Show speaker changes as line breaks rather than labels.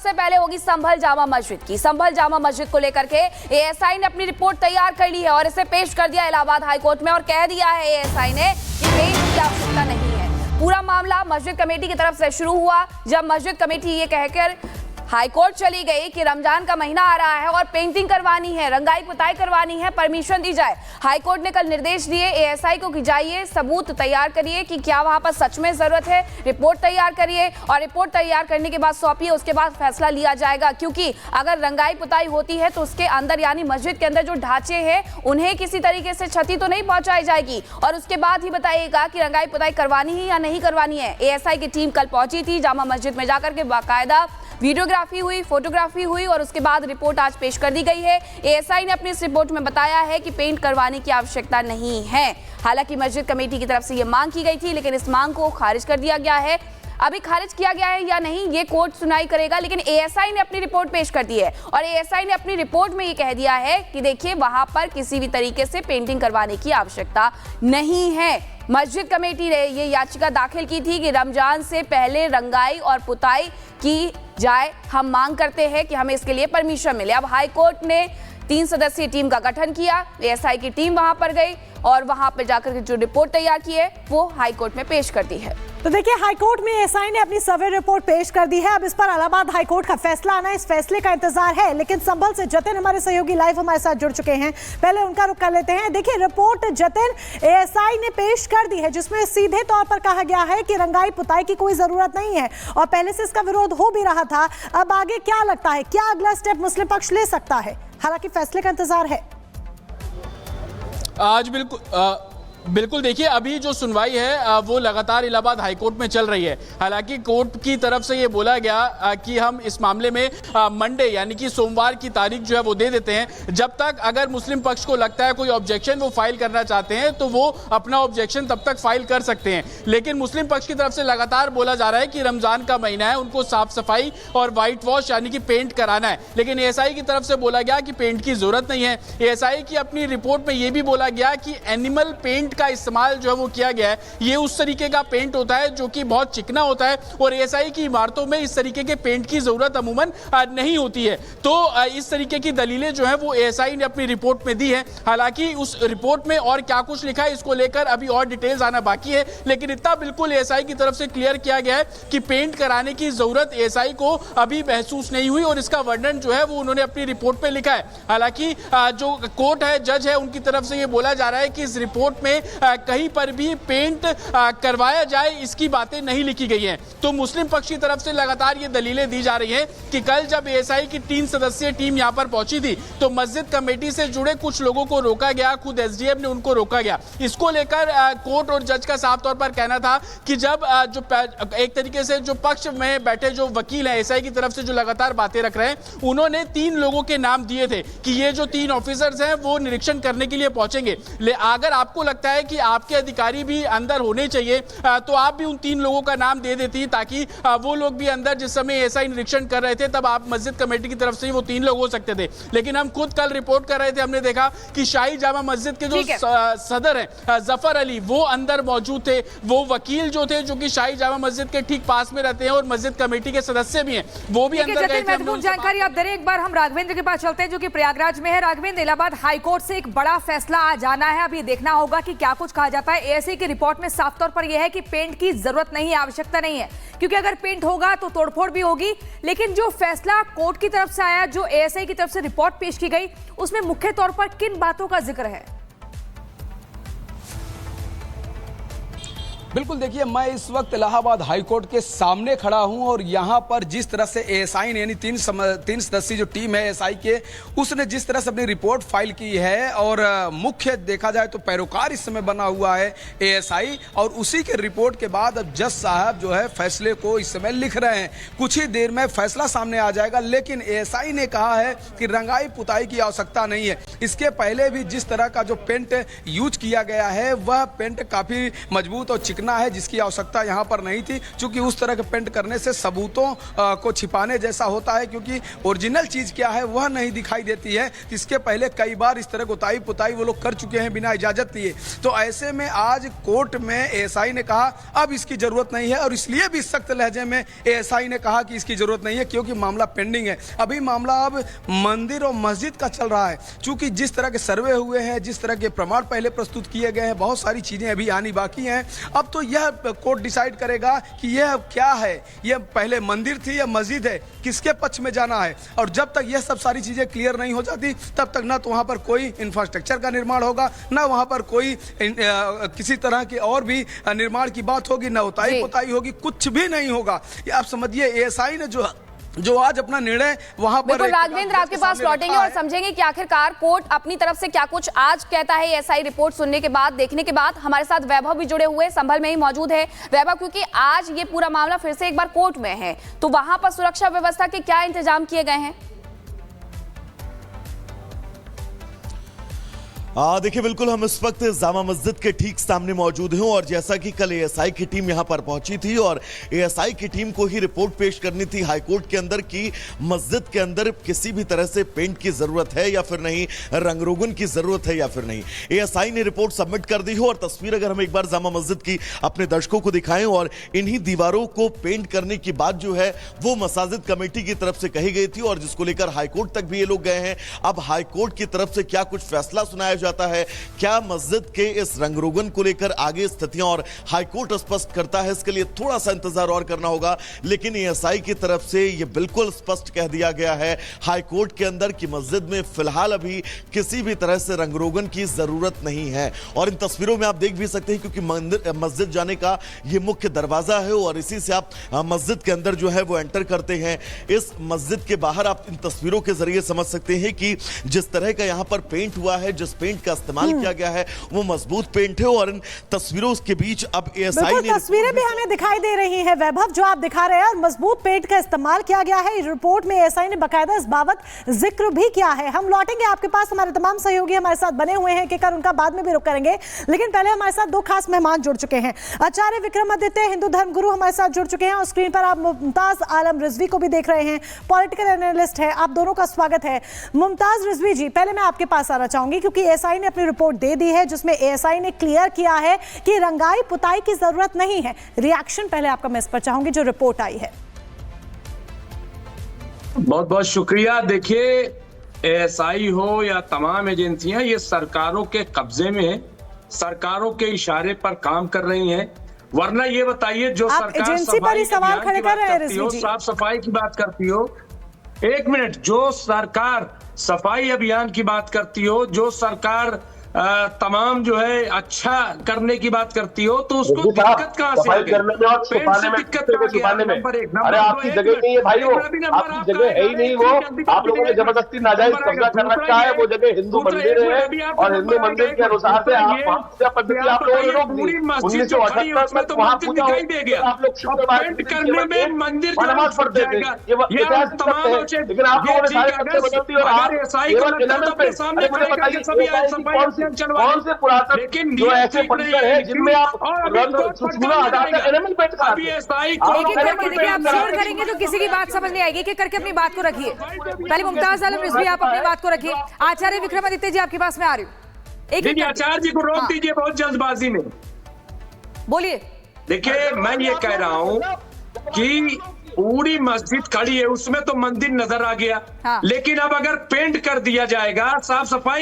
सबसे पहले होगी संभल जामा मस्जिद की। संभल जामा मस्जिद को लेकर के एएसआई ने अपनी रिपोर्ट तैयार कर ली है और इसे पेश कर दिया इलाहाबाद हाईकोर्ट में और कह दिया है एएसआई ने कि पेंट की आवश्यकता नहीं है। पूरा मामला मस्जिद कमेटी की तरफ से शुरू हुआ, जब मस्जिद कमेटी ये कहकर हाईकोर्ट चली गई कि रमजान का महीना आ रहा है और पेंटिंग करवानी है, रंगाई पुताई करवानी है, परमिशन दी जाए। हाईकोर्ट ने कल निर्देश दिए एएसआई को कि जाइए सबूत तैयार करिए कि क्या वहां पर सच में जरूरत है, रिपोर्ट तैयार करिए और रिपोर्ट तैयार करने के बाद सौंपिए, उसके बाद फैसला लिया जाएगा। क्योंकि अगर रंगाई पुताई होती है तो उसके अंदर यानी मस्जिद के अंदर जो ढांचे हैं उन्हें किसी तरीके से क्षति तो नहीं पहुंचाई जाएगी और उसके बाद ही बताइएगा कि रंगाई पुताई करवानी है या नहीं करवानी है। एएसआई की टीम कल पहुंची थी जामा मस्जिद में जाकर के बाकायदा वीडियोग्राफी हुई, फोटोग्राफी हुई और उसके बाद रिपोर्ट आज पेश कर दी गई है। एएसआई ने अपनी इस रिपोर्ट में बताया है कि पेंट करवाने की आवश्यकता नहीं है। हालांकि मस्जिद कमेटी की तरफ से यह मांग की गई थी लेकिन इस मांग को खारिज कर दिया गया है। अभी खारिज किया गया है या नहीं ये कोर्ट सुनवाई करेगा, लेकिन एएसआई ने अपनी रिपोर्ट पेश कर दी है और एएसआई ने अपनी रिपोर्ट में ये कह दिया है कि देखिए वहां पर किसी भी तरीके से पेंटिंग करवाने की आवश्यकता नहीं है। मस्जिद कमेटी ने ये याचिका दाखिल की थी कि रमजान से पहले रंगाई और पुताई की जाए। हम मांग करते हैं कि हमें इसके लिए परमिशन मिले। अब हाईकोर्ट ने 3 सदस्यीय टीम का गठन किया, एएसआई की टीम वहां पर गई और वहां पर जाकर के जो रिपोर्ट तैयार की है वो हाईकोर्ट में पेश कर दी है।
तो देखिए हाईकोर्ट में एएसआई ने अपनी सर्वे रिपोर्ट पेश कर दी है। अब इस पर इलाहाबाद हाईकोर्ट का फैसला आना, इस फैसले का इंतजार है। लेकिन संभल से जतिन हमारे सहयोगी लाइव हमारे साथ जुड़ चुके हैं, पहले उनका रुख कर लेते हैं। देखिए रिपोर्ट जतिन एएसआई ने पेश कर दी है जिसमें सीधे तौर पर कहा गया है कि रंगाई पुताई की कोई जरूरत नहीं है और पहले से इसका विरोध हो भी रहा था। अब आगे क्या लगता है, क्या अगला स्टेप मुस्लिम पक्ष ले सकता है? हालांकि फैसले का इंतजार है।
आज बिल्कुल देखिए अभी जो सुनवाई है वो लगातार इलाहाबाद हाईकोर्ट में चल रही है। हालांकि कोर्ट की तरफ से ये बोला गया कि हम इस मामले में मंडे यानी कि सोमवार की तारीख जो है वो दे देते हैं। जब तक अगर मुस्लिम पक्ष को लगता है कोई ऑब्जेक्शन वो फाइल करना चाहते हैं तो वो अपना ऑब्जेक्शन तब तक फाइल कर सकते हैं। लेकिन मुस्लिम पक्ष की तरफ से लगातार बोला जा रहा है कि रमजान का महीना है, उनको साफ सफाई और व्हाइट वॉश यानी कि पेंट कराना है। लेकिन एएसआई की तरफ से बोला गया कि पेंट की जरूरत नहीं है। एएसआई की अपनी रिपोर्ट में यह भी बोला गया कि एनिमल पेंट का इस्तेमाल जो है वो किया गया है, ये उस तरीके का पेंट होता है जो कि बहुत चिकना होता है और एएसआई की इमारतों में इस तरीके के पेंट की जरूरत अमूमन नहीं होती है। तो इस तरीके की दलीलें जो है वो एएसआई ने अपनी रिपोर्ट में दी है। हालांकि उस रिपोर्ट में और क्या कुछ लिखा है इसको लेकर अभी और डिटेल्स आना बाकी है, लेकिन इतना बिल्कुल एएसआई की तरफ से क्लियर किया गया है कि पेंट कराने की जरूरत एएसआई को अभी महसूस नहीं हुई और इसका वर्णन जो है वो उन्होंने अपनी रिपोर्ट में लिखा है। हालांकि जो कोर्ट है, जज है, उनकी तरफ से ये बोला जा रहा है कि इस रिपोर्ट में कहीं पर भी पेंट करवाया जाए इसकी बातें नहीं लिखी गई हैं। तो मुस्लिम पक्ष की तरफ से लगातार ये दलीलें दी जा रही हैं कि कल जब एएसआई की 3 सदस्यीय टीम यहां पर पहुंची थी तो मस्जिद कमेटी से जुड़े कुछ लोगों को रोका गया, खुद एसडीएम ने उनको रोका गया। इसको लेकर कोर्ट और जज का साफ तौर पर कहना था कि जब जो एक तरीके से जो पक्ष में बैठे जो वकील हैं एएसआई की तरफ से जो लगातार बातें रख रहे हैं, उन्होंने 3 लोगों के नाम दिए थे कि ये जो 3 ऑफिसर्स हैं वो निरीक्षण करने के लिए पहुंचेंगे। अगर आपको लगता है कि आपके अधिकारी भी अंदर होने चाहिए तो आप भी उन 3 लोगों का नाम दे देती ताकि वो लोग भी अंदर जिस समय एएसआई निरीक्षण कर रहे थे तब आप मस्जिद कमेटी की तरफ से वो 3 लोग हो सकते थे। लेकिन हम खुद कल रिपोर्ट कर रहे थे, हमने देखा कि शाही जामा मस्जिद के जो सदर हैं जफर अली वो अंदर मौजूद थे। वो वकील जो थे जो कि शाही जामा मस्जिद के ठीक पास में रहते हैं और मस्जिद कमेटी के सदस्य भी हैं, वो भी अंदर गए थे।
जानकारी आप दे रहे हैं। एक बार हम राघवेंद्र के पास चलते हैं जो कि प्रयागराज में है। राघवेंद्र, इलाहाबाद हाईकोर्ट से एक बड़ा फैसला आ जाना है, अभी देखना होगा कि क्या कुछ कहा जाता है। एएसआई की रिपोर्ट में साफ तौर पर यह है कि पेंट की जरूरत नहीं है, आवश्यकता नहीं है, क्योंकि अगर पेंट होगा तो तोड़फोड़ भी होगी। लेकिन जो फैसला कोर्ट की तरफ से आया, जो एएसआई की तरफ से रिपोर्ट पेश की गई, उसमें मुख्य तौर पर किन बातों का जिक्र है?
बिल्कुल देखिए, मैं इस वक्त इलाहाबाद हाईकोर्ट के सामने खड़ा हूं और यहां पर जिस तरह से एएसआई ने यानी 3 सदस्यीय जो टीम है एएसआई के, उसने जिस तरह से अपनी रिपोर्ट फाइल की है और मुख्य देखा जाए तो पैरोकार इस समय बना हुआ है एएसआई और उसी के रिपोर्ट के बाद अब जज साहब जो है फैसले को इस समय लिख रहे हैं। कुछ ही देर में फैसला सामने आ जाएगा, लेकिन एएसआई ने कहा है कि रंगाई पुताई की आवश्यकता नहीं है। इसके पहले भी जिस तरह का जो पेंट यूज किया गया है वह पेंट काफी मजबूत और चिकना गिरना है, जिसकी आवश्यकता यहाँ पर नहीं थी, क्योंकि उस तरह के पेंट करने से सबूतों को छिपाने जैसा होता है, क्योंकि ओरिजिनल चीज क्या है वह नहीं दिखाई देती है। इसके पहले कई बार इस तरह गुताई पुताई वो लोग कर चुके हैं बिना इजाजत लिए। तो ऐसे में आज कोर्ट में एएसआई ने कहा अब इसकी जरूरत नहीं है, और इसलिए भी सख्त लहजे में एएसआई ने कहा कि इसकी जरूरत नहीं है, क्योंकि मामला पेंडिंग है। अभी मामला अब मंदिर और मस्जिद का चल रहा है, क्योंकि जिस तरह के सर्वे हुए हैं, जिस तरह के प्रमाण पहले प्रस्तुत किए गए हैं, बहुत सारी चीजें अभी आनी बाकी हैं। अब तो यह कोर्ट डिसाइड करेगा कि यह क्या है, यह पहले मंदिर थी या मस्जिद है, किसके पक्ष में जाना है। और जब तक यह सब सारी चीजें क्लियर नहीं हो जाती, तब तक ना तो वहां पर कोई इंफ्रास्ट्रक्चर का निर्माण होगा, ना वहां पर कोई किसी तरह की और भी निर्माण की बात होगी, ना उताई पुताई होगी, कुछ भी नहीं होगा। ये आप समझिए एएसआई ने जो आज अपना निर्णय वहां पर
राघवेंद्र आपके पास लौटेंगे और समझेंगे कि आखिरकार कोर्ट अपनी तरफ से क्या कुछ आज कहता है। एएसआई रिपोर्ट सुनने के बाद, देखने के बाद हमारे साथ वैभव भी जुड़े हुए संभल में ही मौजूद है। वैभव, क्योंकि आज ये पूरा मामला फिर से एक बार कोर्ट में है, तो वहां पर सुरक्षा व्यवस्था के क्या इंतजाम किए गए हैं?
देखिए, बिल्कुल हम इस वक्त जामा मस्जिद के ठीक सामने मौजूद हैं, और जैसा कि कल एएसआई की टीम यहां पर पहुंची थी और एएसआई की टीम को ही रिपोर्ट पेश करनी थी हाईकोर्ट के अंदर कि मस्जिद के अंदर किसी भी तरह से पेंट की जरूरत है या फिर नहीं, रंग रोगन की जरूरत है या फिर नहीं। एएसआई ने रिपोर्ट सबमिट कर दी हो, और तस्वीर अगर हम एक बार जामा मस्जिद की अपने दर्शकों को दिखाएं, और इन्हीं दीवारों को पेंट करने की बात जो है वो मसाजिद कमेटी की तरफ से कही गई थी, और जिसको लेकर हाईकोर्ट तक भी ये लोग गए हैं। अब हाईकोर्ट की तरफ से क्या कुछ फैसला सुनाया जाता है, क्या मस्जिद के इस रंगरोगन को लेकर आगे स्थितियां और हाईकोर्ट स्पष्ट करता है, इसके लिए थोड़ा सा इंतजार और करना होगा। लेकिन एएसआई की तरफ से यह बिल्कुल स्पष्ट कह दिया गया है हाईकोर्ट के अंदर कि मस्जिद में फिलहाल अभी किसी भी तरह से रंगरोगन की जरूरत नहीं है। और इन तस्वीरों में आप देख भी सकते हैं, क्योंकि मस्जिद जाने का यह मुख्य दरवाजा है और इसी से आप मस्जिद के अंदर जो है वो एंटर करते हैं। इस मस्जिद के बाहर आप इन तस्वीरों के जरिए समझ सकते हैं कि जिस तरह का यहां पर पेंट हुआ है, जिस पेंट का इस्तेमाल किया गया है वो मजबूत पेंट है। और इन तस्वीरों के बीच अब एएसआई ने
तस्वीरें भी हमें दिखाई दे रही हैं वैभव, जो आप दिखा रहे हैं, और मजबूत पेंट का इस्तेमाल किया गया है। रिपोर्ट में एएसआई ने बकायदा इस बाबत जिक्र भी किया है। हम लौटेंगे आपके पास, हमारे तमाम सहयोगी हमारे साथ बने हुए हैं, कि उनका बाद में भी रुक करेंगे, लेकिन पहले हमारे साथ दो खास मेहमान जुड़ चुके हैं। आचार्य विक्रमादित्य, हिंदू धर्मगुरु, हमारे साथ जुड़ चुके हैं, और स्क्रीन पर आप मुमताज आलम रिजवी को भी देख रहे हैं, पॉलिटिकल एनालिस्ट है। आप दोनों का स्वागत है। मुमताज रिजवी जी, पहले मैं आपके पास आना चाहूंगी, क्योंकि एएसआई ने अपनी रिपोर्ट दे दी है, जिसमें एएसआई ने क्लियर किया है कि रंगाई पुताई की जरूरत नहीं है। रिएक्शन पहले आपका मैं इस पर चाहूंगी, जो रिपोर्ट आई है।
बहुत बहुत शुक्रिया। देखिए, एएसआई हो या तमाम एजेंसियां, ये सरकारों के कब्जे में है, सरकारों के इशारे पर काम कर रही हैं। वरना ये बताइए, जो सरकार
एजेंसी पर ही सवाल खड़े कर रहे हैं रिजवी जी,
साफ सफाई की बात करती हो, एक मिनट, जो सरकार सफाई अभियान की बात करती हो, जो सरकार तमाम जो है अच्छा करने की बात करती हो, तो उसको दिक्कत कहाँ से आ गई? दिक्कत
अरे आपकी जगह नहीं है भाई, वो आपकी जगह है ही नहीं। वो आप लोगों ने जबरदस्ती नाजायज कब्जा कर रखा है, वो जगह हिंदू मंदिर है, और हिंदू मंदिर के अनुसार से आप पद्धति आप लोगों ने रोक दी। 1978 में वहाँ पूजा आप लोग शुक्रवार में मंदिर नमाज पढ़ते थे, ये लेकिन आप लोगों ने सारे कब्जे बदल दिए। और कौन से पुरातन जो ऐसे परिसर है जिनमें आप
करेंगे तो किसी की बात समझ नहीं आएगी, कि करके अपनी बात को रखिए। पहले मुमताज आलम रिजवी, आप अपनी बात को रखिए। आचार्य विक्रमादित्य जी, आपके पास में आ रही हूँ।
आचार्य जी को रोक दीजिए बहुत जल्दबाजी में,
बोलिए।
देखिए, मैं ये कह रहा हूँ कि पूरी मस्जिद खड़ी है, उसमें तो मंदिर नजर आ गया, लेकिन अब अगर पेंट कर दिया जाएगा, साफ सफाई